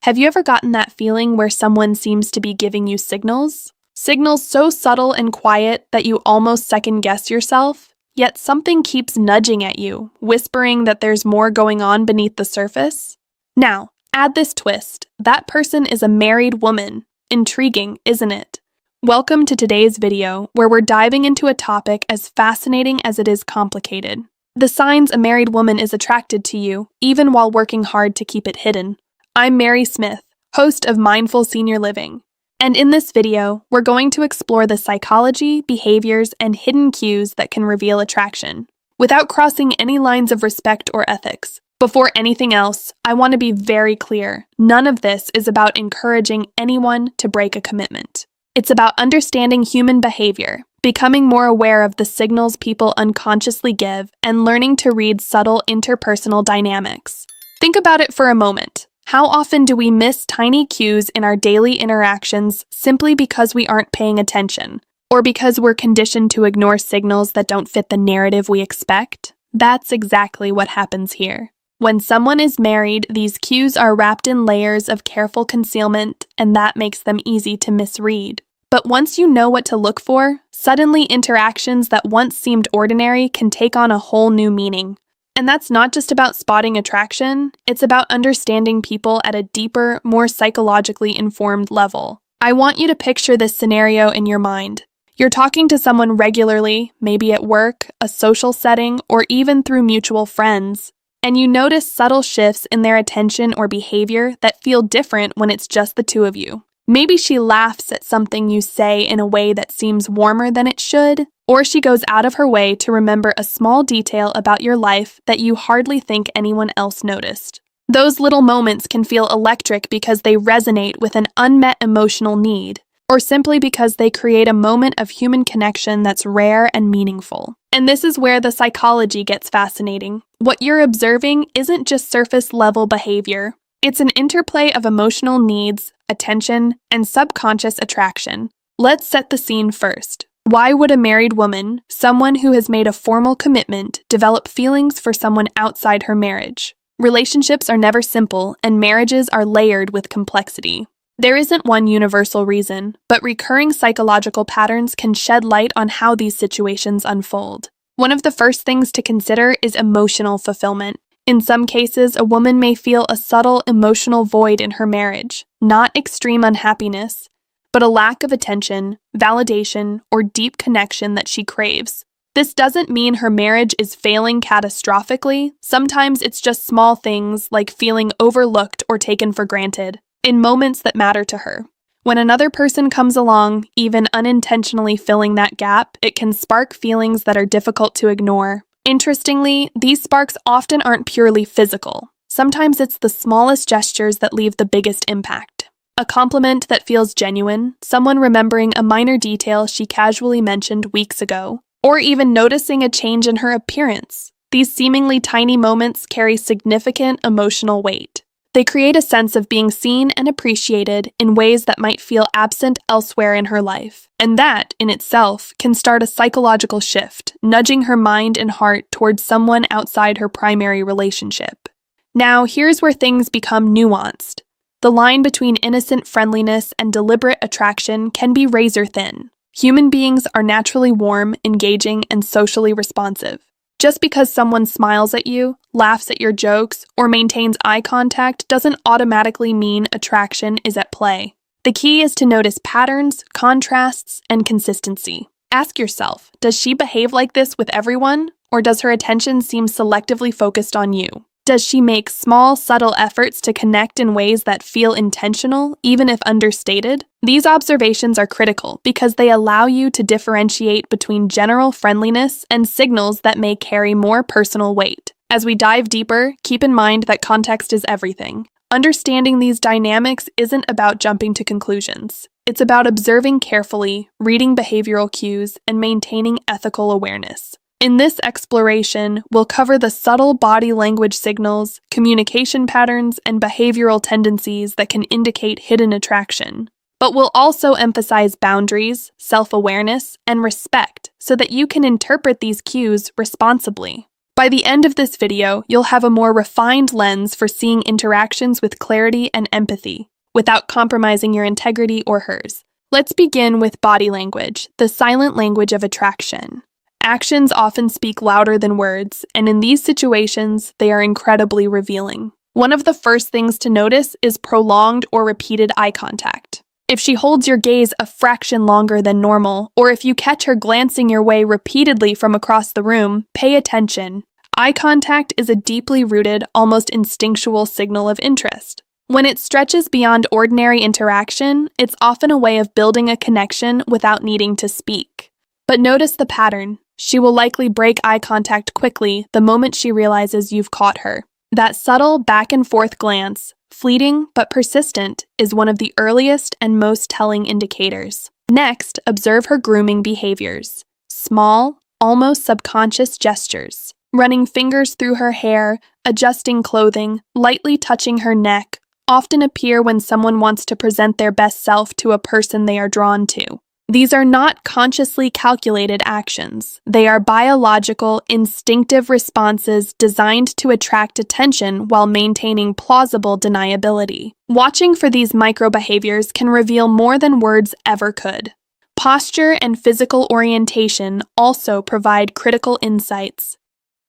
Have you ever gotten that feeling where someone seems to be giving you signals? Signals so subtle and quiet that you almost second-guess yourself, yet something keeps nudging at you, whispering that there's more going on beneath the surface? Now, add this twist. That person is a married woman. Intriguing, isn't it? Welcome to today's video, where we're diving into a topic as fascinating as it is complicated. The signs a married woman is attracted to you, even while working hard to keep it hidden. I'm Mary Smith, host of Mindful Senior Living, and in this video, we're going to explore the psychology, behaviors, and hidden cues that can reveal attraction, without crossing any lines of respect or ethics. Before anything else, I want to be very clear, none of this is about encouraging anyone to break a commitment. It's about understanding human behavior, becoming more aware of the signals people unconsciously give, and learning to read subtle interpersonal dynamics. Think about it for a moment. How often do we miss tiny cues in our daily interactions simply because we aren't paying attention, or because we're conditioned to ignore signals that don't fit the narrative we expect? That's exactly what happens here. When someone is married, these cues are wrapped in layers of careful concealment, and that makes them easy to misread. But once you know what to look for, suddenly interactions that once seemed ordinary can take on a whole new meaning. And that's not just about spotting attraction, it's about understanding people at a deeper, more psychologically informed level. I want you to picture this scenario in your mind. You're talking to someone regularly, maybe at work, a social setting, or even through mutual friends, and you notice subtle shifts in their attention or behavior that feel different when it's just the two of you. Maybe she laughs at something you say in a way that seems warmer than it should, or she goes out of her way to remember a small detail about your life that you hardly think anyone else noticed. Those little moments can feel electric because they resonate with an unmet emotional need, or simply because they create a moment of human connection that's rare and meaningful. And this is where the psychology gets fascinating. What you're observing isn't just surface-level behavior. It's an interplay of emotional needs, attention, and subconscious attraction. Let's set the scene first. Why would a married woman, someone who has made a formal commitment, develop feelings for someone outside her marriage? Relationships are never simple, and marriages are layered with complexity. There isn't one universal reason, but recurring psychological patterns can shed light on how these situations unfold. One of the first things to consider is emotional fulfillment. In some cases, a woman may feel a subtle emotional void in her marriage, not extreme unhappiness, but a lack of attention, validation, or deep connection that she craves. This doesn't mean her marriage is failing catastrophically. Sometimes it's just small things like feeling overlooked or taken for granted in moments that matter to her. When another person comes along, even unintentionally filling that gap, it can spark feelings that are difficult to ignore. Interestingly, these sparks often aren't purely physical. Sometimes it's the smallest gestures that leave the biggest impact. A compliment that feels genuine, someone remembering a minor detail she casually mentioned weeks ago, or even noticing a change in her appearance. These seemingly tiny moments carry significant emotional weight. They create a sense of being seen and appreciated in ways that might feel absent elsewhere in her life. And that, in itself, can start a psychological shift, nudging her mind and heart towards someone outside her primary relationship. Now, here's where things become nuanced. The line between innocent friendliness and deliberate attraction can be razor thin. Human beings are naturally warm, engaging, and socially responsive. Just because someone smiles at you, laughs at your jokes, or maintains eye contact doesn't automatically mean attraction is at play. The key is to notice patterns, contrasts, and consistency. Ask yourself, does she behave like this with everyone, or does her attention seem selectively focused on you? Does she make small, subtle efforts to connect in ways that feel intentional, even if understated? These observations are critical because they allow you to differentiate between general friendliness and signals that may carry more personal weight. As we dive deeper, keep in mind that context is everything. Understanding these dynamics isn't about jumping to conclusions. It's about observing carefully, reading behavioral cues, and maintaining ethical awareness. In this exploration, we'll cover the subtle body language signals, communication patterns, and behavioral tendencies that can indicate hidden attraction. But we'll also emphasize boundaries, self-awareness, and respect so that you can interpret these cues responsibly. By the end of this video, you'll have a more refined lens for seeing interactions with clarity and empathy, without compromising your integrity or hers. Let's begin with body language, the silent language of attraction. Actions often speak louder than words, and in these situations, they are incredibly revealing. One of the first things to notice is prolonged or repeated eye contact. If she holds your gaze a fraction longer than normal, or if you catch her glancing your way repeatedly from across the room, pay attention. Eye contact is a deeply rooted, almost instinctual signal of interest. When it stretches beyond ordinary interaction, it's often a way of building a connection without needing to speak. But notice the pattern. She will likely break eye contact quickly the moment she realizes you've caught her. That subtle back-and-forth glance, fleeting but persistent, is one of the earliest and most telling indicators. Next, observe her grooming behaviors. Small, almost subconscious gestures. Running fingers through her hair, adjusting clothing, lightly touching her neck, often appear when someone wants to present their best self to a person they are drawn to. These are not consciously calculated actions. They are biological, instinctive responses designed to attract attention while maintaining plausible deniability. Watching for these micro-behaviors can reveal more than words ever could. Posture and physical orientation also provide critical insights.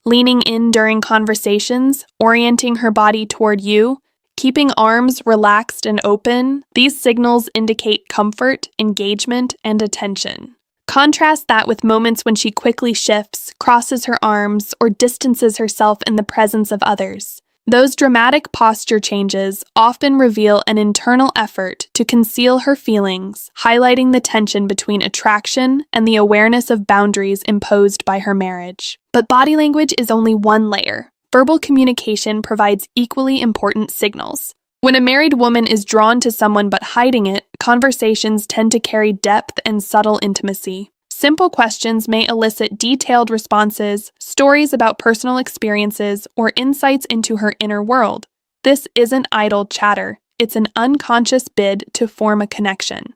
Leaning in during conversations, orienting her body toward you, keeping arms relaxed and open, these signals indicate comfort, engagement, and attention. Contrast that with moments when she quickly shifts, crosses her arms, or distances herself in the presence of others. Those dramatic posture changes often reveal an internal effort to conceal her feelings, highlighting the tension between attraction and the awareness of boundaries imposed by her marriage. But body language is only one layer. Verbal communication provides equally important signals. When a married woman is drawn to someone but hiding it, conversations tend to carry depth and subtle intimacy. Simple questions may elicit detailed responses, stories about personal experiences, or insights into her inner world. This isn't idle chatter, it's an unconscious bid to form a connection.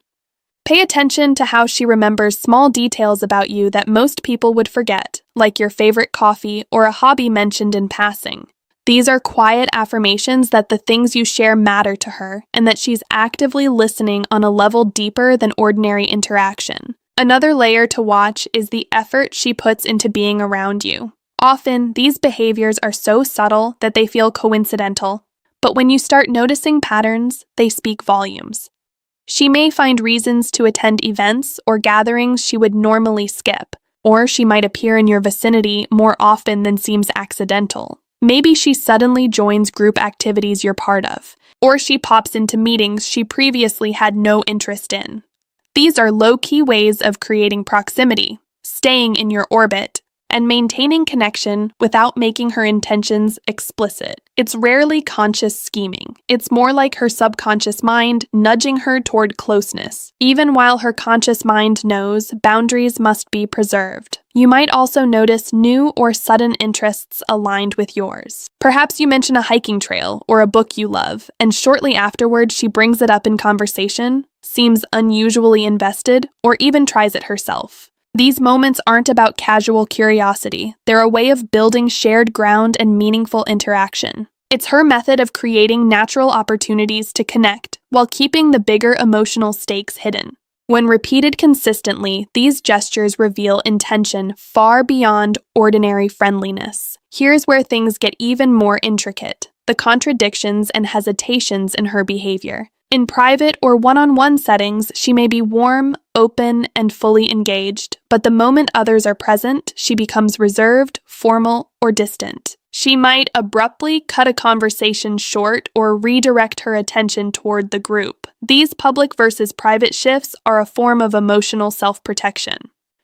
Pay attention to how she remembers small details about you that most people would forget, like your favorite coffee or a hobby mentioned in passing. These are quiet affirmations that the things you share matter to her and that she's actively listening on a level deeper than ordinary interaction. Another layer to watch is the effort she puts into being around you. Often, these behaviors are so subtle that they feel coincidental, but when you start noticing patterns, they speak volumes. She may find reasons to attend events or gatherings she would normally skip, or she might appear in your vicinity more often than seems accidental. Maybe she suddenly joins group activities you're part of, or she pops into meetings she previously had no interest in. These are low-key ways of creating proximity, staying in your orbit, and maintaining connection without making her intentions explicit. It's rarely conscious scheming. It's more like her subconscious mind nudging her toward closeness, even while her conscious mind knows boundaries must be preserved. You might also notice new or sudden interests aligned with yours. Perhaps you mention a hiking trail or a book you love, and shortly afterward she brings it up in conversation, seems unusually invested, or even tries it herself. These moments aren't about casual curiosity. They're a way of building shared ground and meaningful interaction. It's her method of creating natural opportunities to connect while keeping the bigger emotional stakes hidden. When repeated consistently, these gestures reveal intention far beyond ordinary friendliness. Here's where things get even more intricate: the contradictions and hesitations in her behavior. In private or one-on-one settings, she may be warm, open, and fully engaged, but the moment others are present, she becomes reserved, formal, or distant. She might abruptly cut a conversation short or redirect her attention toward the group. These public versus private shifts are a form of emotional self-protection.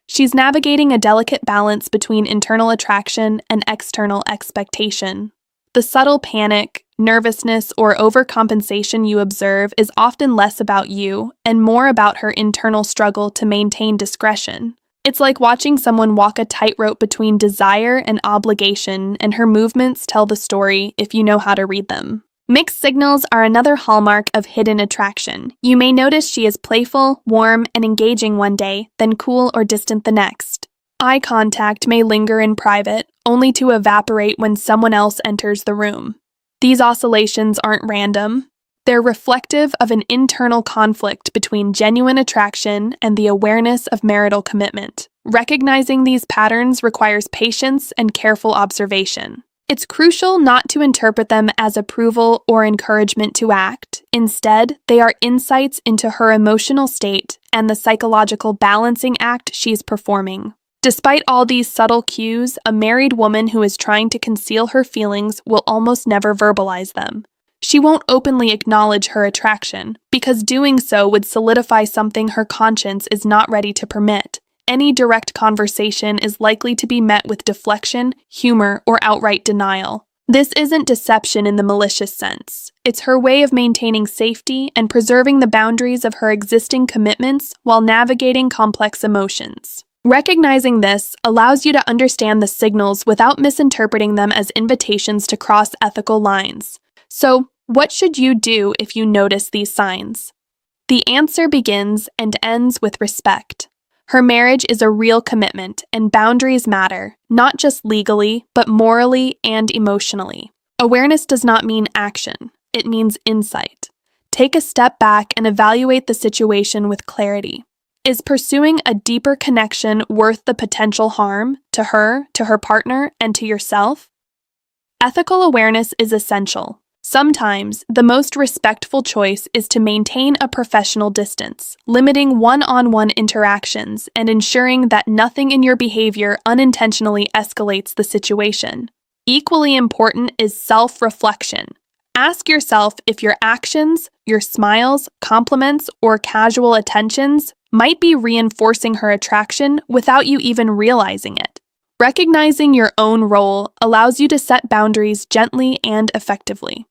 She's navigating a delicate balance between internal attraction and external expectation. The subtle panic, nervousness, or overcompensation you observe is often less about you and more about her internal struggle to maintain discretion. It's like watching someone walk a tightrope between desire and obligation, and her movements tell the story if you know how to read them. Mixed signals are another hallmark of hidden attraction. You may notice she is playful, warm, and engaging one day, then cool or distant the next. Eye contact may linger in private, only to evaporate when someone else enters the room. These oscillations aren't random. They're reflective of an internal conflict between genuine attraction and the awareness of marital commitment. Recognizing these patterns requires patience and careful observation. It's crucial not to interpret them as approval or encouragement to act. Instead, they are insights into her emotional state and the psychological balancing act she's performing. Despite all these subtle cues, a married woman who is trying to conceal her feelings will almost never verbalize them. She won't openly acknowledge her attraction, because doing so would solidify something her conscience is not ready to permit. Any direct conversation is likely to be met with deflection, humor, or outright denial. This isn't deception in the malicious sense. It's her way of maintaining safety and preserving the boundaries of her existing commitments while navigating complex emotions. Recognizing this allows you to understand the signals without misinterpreting them as invitations to cross ethical lines. So, what should you do if you notice these signs? The answer begins and ends with respect. Her marriage is a real commitment, and boundaries matter, not just legally, but morally and emotionally. Awareness does not mean action, it means insight. Take a step back and evaluate the situation with clarity. Is pursuing a deeper connection worth the potential harm to her partner, and to yourself? Ethical awareness is essential. Sometimes, the most respectful choice is to maintain a professional distance, limiting one-on-one interactions and ensuring that nothing in your behavior unintentionally escalates the situation. Equally important is self-reflection. Ask yourself if your actions, your smiles, compliments, or casual attentions might be reinforcing her attraction without you even realizing it. Recognizing your own role allows you to set boundaries gently and effectively.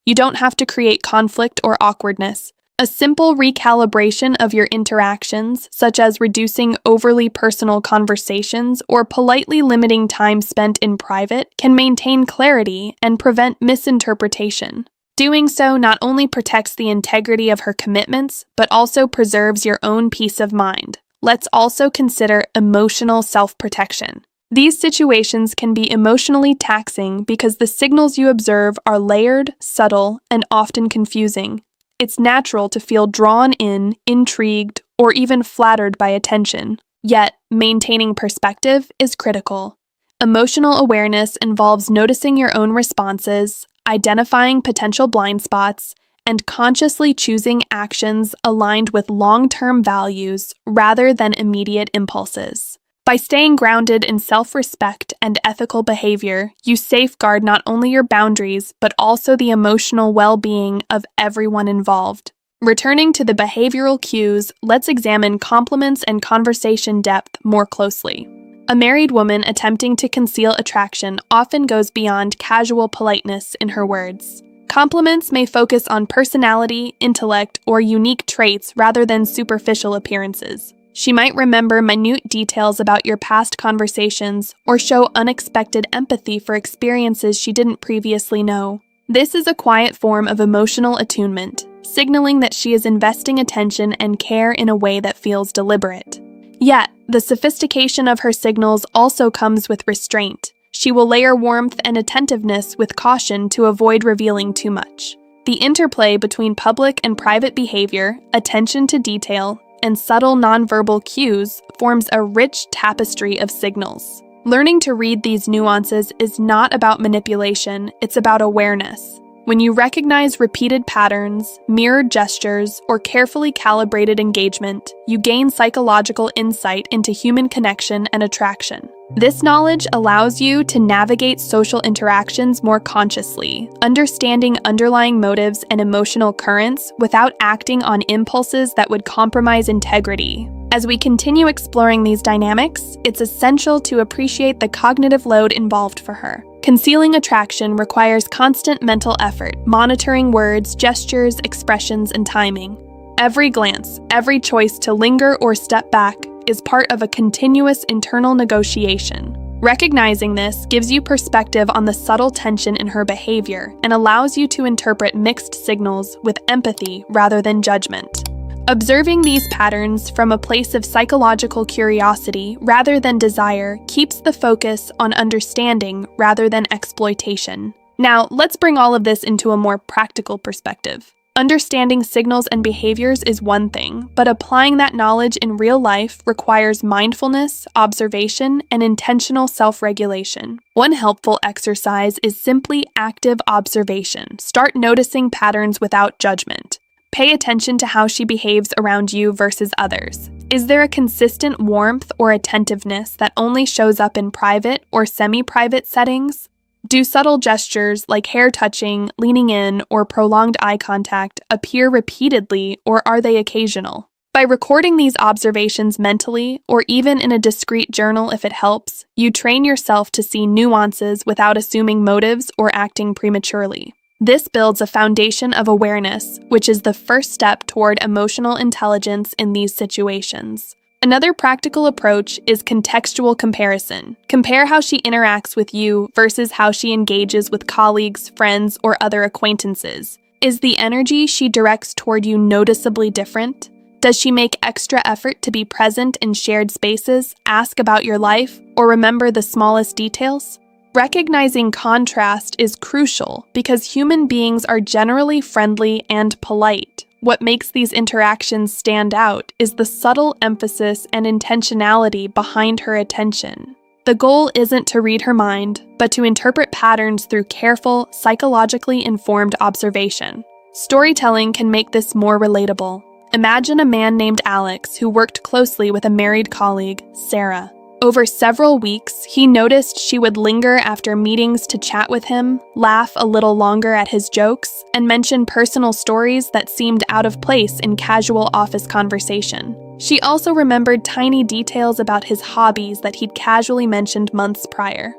You don't have to create conflict or awkwardness. A simple recalibration of your interactions, such as reducing overly personal conversations or politely limiting time spent in private, can maintain clarity and prevent misinterpretation. Doing so not only protects the integrity of her commitments, but also preserves your own peace of mind. Let's also consider emotional self-protection. These situations can be emotionally taxing because the signals you observe are layered, subtle, and often confusing. It's natural to feel drawn in, intrigued, or even flattered by attention. Yet, maintaining perspective is critical. Emotional awareness involves noticing your own responses, identifying potential blind spots, and consciously choosing actions aligned with long-term values rather than immediate impulses. By staying grounded in self-respect and ethical behavior, you safeguard not only your boundaries, but also the emotional well-being of everyone involved. Returning to the behavioral cues, let's examine compliments and conversation depth more closely. A married woman attempting to conceal attraction often goes beyond casual politeness in her words. Compliments may focus on personality, intellect, or unique traits rather than superficial appearances. She might remember minute details about your past conversations or show unexpected empathy for experiences she didn't previously know. This is a quiet form of emotional attunement, signaling that she is investing attention and care in a way that feels deliberate. Yet, the sophistication of her signals also comes with restraint. She will layer warmth and attentiveness with caution to avoid revealing too much. The interplay between public and private behavior, attention to detail, and subtle nonverbal cues forms a rich tapestry of signals. Learning to read these nuances is not about manipulation, it's about awareness. When you recognize repeated patterns, mirrored gestures, or carefully calibrated engagement, you gain psychological insight into human connection and attraction. This knowledge allows you to navigate social interactions more consciously, understanding underlying motives and emotional currents without acting on impulses that would compromise integrity. As we continue exploring these dynamics, it's essential to appreciate the cognitive load involved for her. Concealing attraction requires constant mental effort, monitoring words, gestures, expressions, and timing. Every glance, every choice to linger or step back is part of a continuous internal negotiation. Recognizing this gives you perspective on the subtle tension in her behavior and allows you to interpret mixed signals with empathy rather than judgment. Observing these patterns from a place of psychological curiosity rather than desire keeps the focus on understanding rather than exploitation. Now, let's bring all of this into a more practical perspective. Understanding signals and behaviors is one thing, but applying that knowledge in real life requires mindfulness, observation, and intentional self-regulation. One helpful exercise is simply active observation. Start noticing patterns without judgment. Pay attention to how she behaves around you versus others. Is there a consistent warmth or attentiveness that only shows up in private or semi-private settings? Do subtle gestures like hair touching, leaning in, or prolonged eye contact appear repeatedly, or are they occasional? By recording these observations mentally, or even in a discrete journal if it helps, you train yourself to see nuances without assuming motives or acting prematurely. This builds a foundation of awareness, which is the first step toward emotional intelligence in these situations. Another practical approach is contextual comparison. Compare how she interacts with you versus how she engages with colleagues, friends, or other acquaintances. Is the energy she directs toward you noticeably different? Does she make extra effort to be present in shared spaces, ask about your life, or remember the smallest details? Recognizing contrast is crucial because human beings are generally friendly and polite. What makes these interactions stand out is the subtle emphasis and intentionality behind her attention. The goal isn't to read her mind, but to interpret patterns through careful, psychologically informed observation. Storytelling can make this more relatable. Imagine a man named Alex who worked closely with a married colleague, Sarah. Over several weeks, he noticed she would linger after meetings to chat with him, laugh a little longer at his jokes, and mention personal stories that seemed out of place in casual office conversation. She also remembered tiny details about his hobbies that he'd casually mentioned months prior.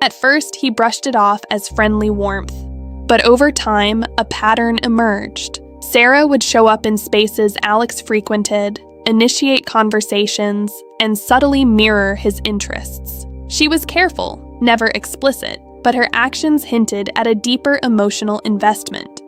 At first, he brushed it off as friendly warmth, but over time, a pattern emerged. Sarah would show up in spaces Alex frequented, initiate conversations, and subtly mirror his interests. She was careful, never explicit, but her actions hinted at a deeper emotional investment.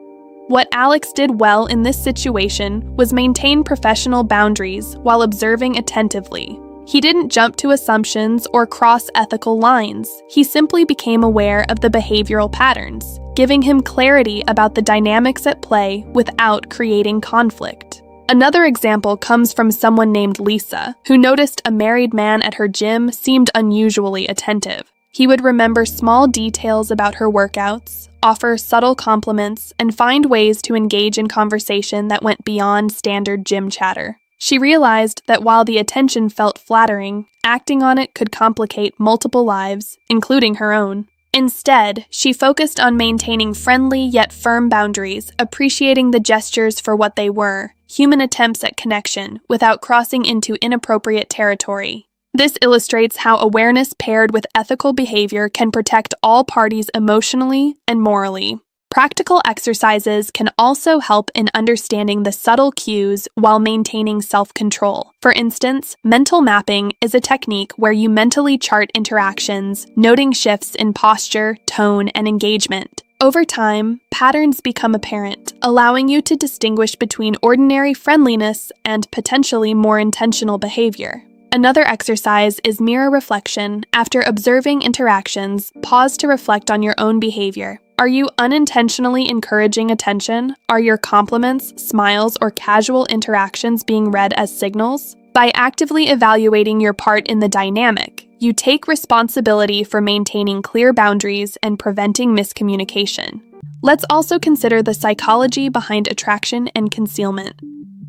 What Alex did well in this situation was maintain professional boundaries while observing attentively. He didn't jump to assumptions or cross ethical lines. He simply became aware of the behavioral patterns, giving him clarity about the dynamics at play without creating conflict. Another example comes from someone named Lisa, who noticed a married man at her gym seemed unusually attentive. He would remember small details about her workouts, offer subtle compliments, and find ways to engage in conversation that went beyond standard gym chatter. She realized that while the attention felt flattering, acting on it could complicate multiple lives, including her own. Instead, she focused on maintaining friendly yet firm boundaries, appreciating the gestures for what they were, human attempts at connection, without crossing into inappropriate territory. This illustrates how awareness paired with ethical behavior can protect all parties emotionally and morally. Practical exercises can also help in understanding the subtle cues while maintaining self-control. For instance, mental mapping is a technique where you mentally chart interactions, noting shifts in posture, tone, and engagement. Over time, patterns become apparent, allowing you to distinguish between ordinary friendliness and potentially more intentional behavior. Another exercise is mirror reflection. After observing interactions, pause to reflect on your own behavior. Are you unintentionally encouraging attention? Are your compliments, smiles, or casual interactions being read as signals? By actively evaluating your part in the dynamic, you take responsibility for maintaining clear boundaries and preventing miscommunication. Let's also consider the psychology behind attraction and concealment.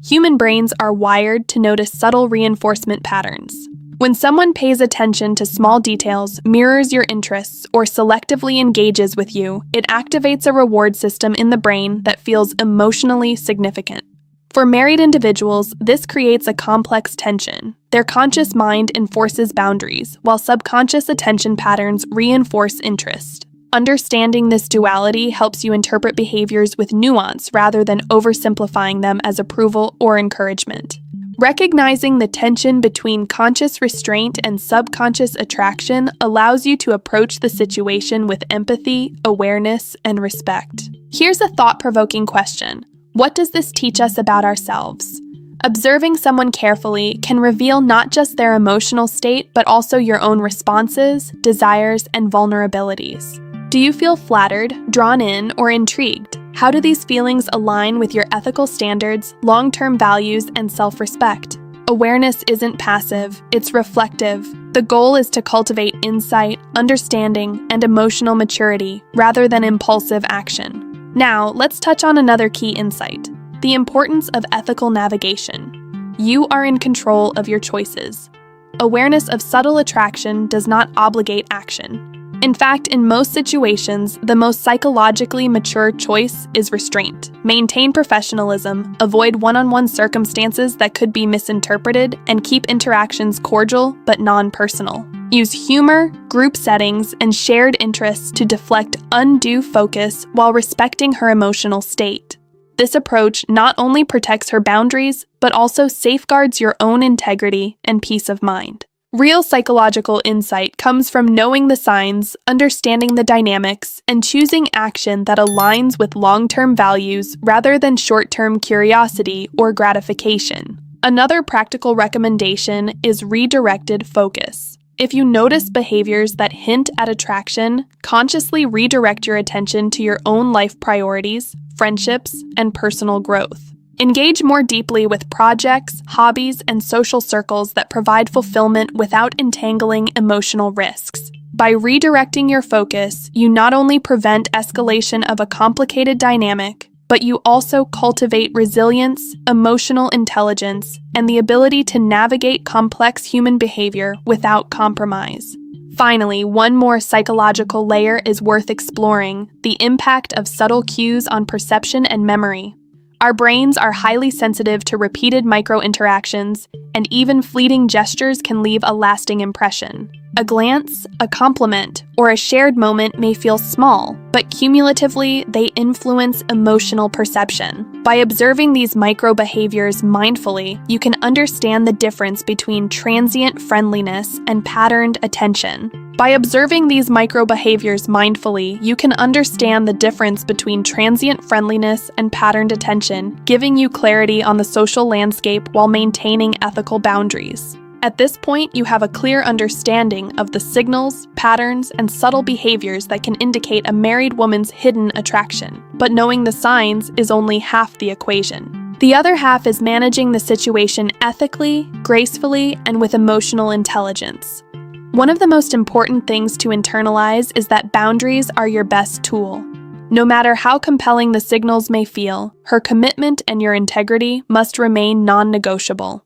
Human brains are wired to notice subtle reinforcement patterns. When someone pays attention to small details, mirrors your interests, or selectively engages with you, it activates a reward system in the brain that feels emotionally significant. For married individuals, this creates a complex tension. Their conscious mind enforces boundaries, while subconscious attention patterns reinforce interest. Understanding this duality helps you interpret behaviors with nuance rather than oversimplifying them as approval or encouragement. Recognizing the tension between conscious restraint and subconscious attraction allows you to approach the situation with empathy, awareness, and respect. Here's a thought-provoking question. What does this teach us about ourselves? Observing someone carefully can reveal not just their emotional state, but also your own responses, desires, and vulnerabilities. Do you feel flattered, drawn in, or intrigued? How do these feelings align with your ethical standards, long-term values, and self-respect? Awareness isn't passive, it's reflective. The goal is to cultivate insight, understanding, and emotional maturity rather than impulsive action. Now, let's touch on another key insight: the importance of ethical navigation. You are in control of your choices. Awareness of subtle attraction does not obligate action. In fact, in most situations, the most psychologically mature choice is restraint. Maintain professionalism, avoid one-on-one circumstances that could be misinterpreted, and keep interactions cordial but non-personal. Use humor, group settings, and shared interests to deflect undue focus while respecting her emotional state. This approach not only protects her boundaries, but also safeguards your own integrity and peace of mind. Real psychological insight comes from knowing the signs, understanding the dynamics, and choosing action that aligns with long-term values rather than short-term curiosity or gratification. Another practical recommendation is redirected focus. If you notice behaviors that hint at attraction, consciously redirect your attention to your own life priorities, friendships, and personal growth. Engage more deeply with projects, hobbies, and social circles that provide fulfillment without entangling emotional risks. By redirecting your focus, you not only prevent escalation of a complicated dynamic, but you also cultivate resilience, emotional intelligence, and the ability to navigate complex human behavior without compromise. Finally, one more psychological layer is worth exploring: the impact of subtle cues on perception and memory. Our brains are highly sensitive to repeated micro-interactions, and even fleeting gestures can leave a lasting impression. A glance, a compliment, or a shared moment may feel small, but cumulatively, they influence emotional perception. By observing these micro-behaviors mindfully, you can understand the difference between transient friendliness and patterned attention. By observing these micro-behaviors mindfully, you can understand the difference between transient friendliness and patterned attention, giving you clarity on the social landscape while maintaining ethical boundaries. At this point, you have a clear understanding of the signals, patterns, and subtle behaviors that can indicate a married woman's hidden attraction. But knowing the signs is only half the equation. The other half is managing the situation ethically, gracefully, and with emotional intelligence. One of the most important things to internalize is that boundaries are your best tool. No matter how compelling the signals may feel, her commitment and your integrity must remain non-negotiable.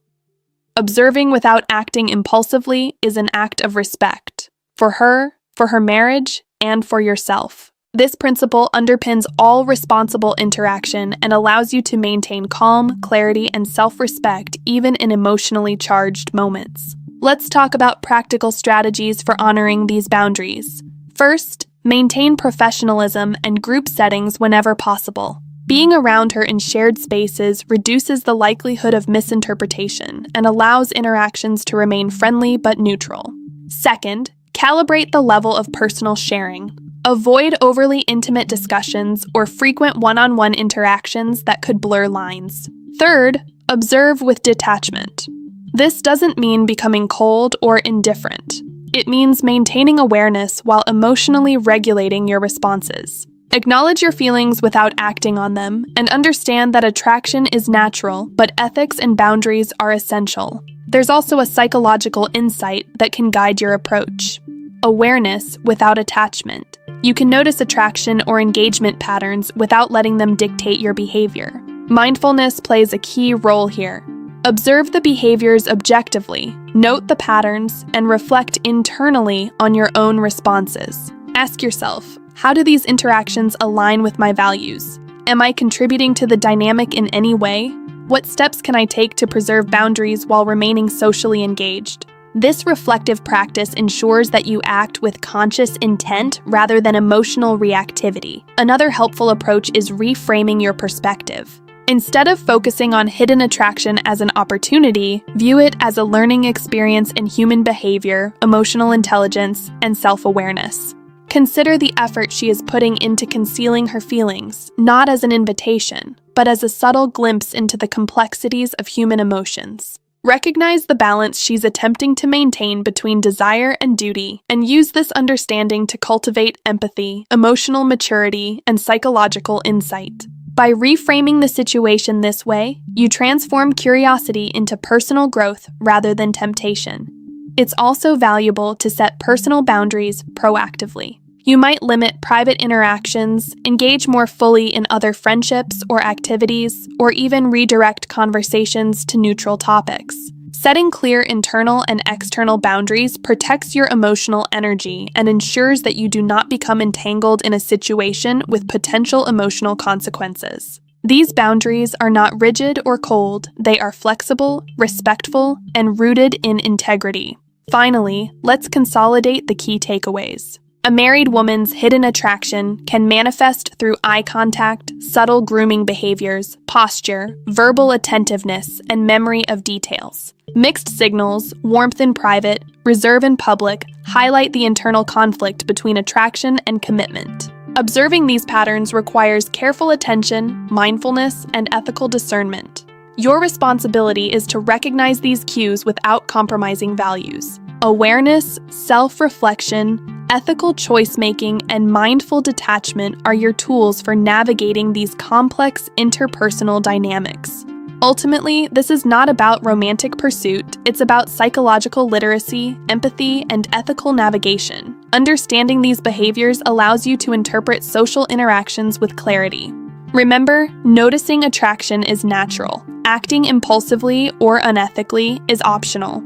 Observing without acting impulsively is an act of respect for her marriage, and for yourself. This principle underpins all responsible interaction and allows you to maintain calm, clarity, and self-respect even in emotionally charged moments. Let's talk about practical strategies for honoring these boundaries. First, maintain professionalism and group settings whenever possible. Being around her in shared spaces reduces the likelihood of misinterpretation and allows interactions to remain friendly but neutral. Second, calibrate the level of personal sharing. Avoid overly intimate discussions or frequent one-on-one interactions that could blur lines. Third, observe with detachment. This doesn't mean becoming cold or indifferent. It means maintaining awareness while emotionally regulating your responses. Acknowledge your feelings without acting on them, and understand that attraction is natural, but ethics and boundaries are essential. There's also a psychological insight that can guide your approach. Awareness without attachment. You can notice attraction or engagement patterns without letting them dictate your behavior. Mindfulness plays a key role here. Observe the behaviors objectively, note the patterns, and reflect internally on your own responses. Ask yourself, how do these interactions align with my values? Am I contributing to the dynamic in any way? What steps can I take to preserve boundaries while remaining socially engaged? This reflective practice ensures that you act with conscious intent rather than emotional reactivity. Another helpful approach is reframing your perspective. Instead of focusing on hidden attraction as an opportunity, view it as a learning experience in human behavior, emotional intelligence, and self-awareness. Consider the effort she is putting into concealing her feelings, not as an invitation, but as a subtle glimpse into the complexities of human emotions. Recognize the balance she's attempting to maintain between desire and duty, and use this understanding to cultivate empathy, emotional maturity, and psychological insight. By reframing the situation this way, you transform curiosity into personal growth rather than temptation. It's also valuable to set personal boundaries proactively. You might limit private interactions, engage more fully in other friendships or activities, or even redirect conversations to neutral topics. Setting clear internal and external boundaries protects your emotional energy and ensures that you do not become entangled in a situation with potential emotional consequences. These boundaries are not rigid or cold, they are flexible, respectful, and rooted in integrity. Finally, let's consolidate the key takeaways. A married woman's hidden attraction can manifest through eye contact, subtle grooming behaviors, posture, verbal attentiveness, and memory of details. Mixed signals, warmth in private, reserve in public, highlight the internal conflict between attraction and commitment. Observing these patterns requires careful attention, mindfulness, and ethical discernment. Your responsibility is to recognize these cues without compromising values. Awareness, self-reflection, ethical choice-making, and mindful detachment are your tools for navigating these complex interpersonal dynamics. Ultimately, this is not about romantic pursuit, it's about psychological literacy, empathy, and ethical navigation. Understanding these behaviors allows you to interpret social interactions with clarity. Remember, noticing attraction is natural. Acting impulsively or unethically is optional.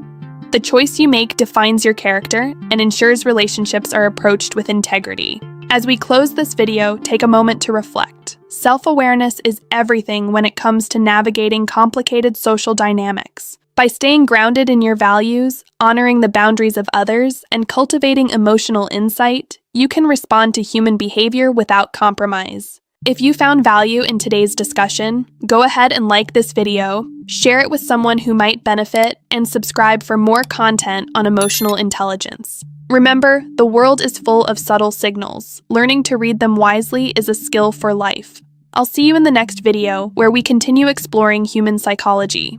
The choice you make defines your character and ensures relationships are approached with integrity. As we close this video, take a moment to reflect. Self-awareness is everything when it comes to navigating complicated social dynamics. By staying grounded in your values, honoring the boundaries of others, and cultivating emotional insight, you can respond to human behavior without compromise. If you found value in today's discussion, go ahead and like this video, share it with someone who might benefit, and subscribe for more content on emotional intelligence. Remember, the world is full of subtle signals. Learning to read them wisely is a skill for life. I'll see you in the next video, where we continue exploring human psychology.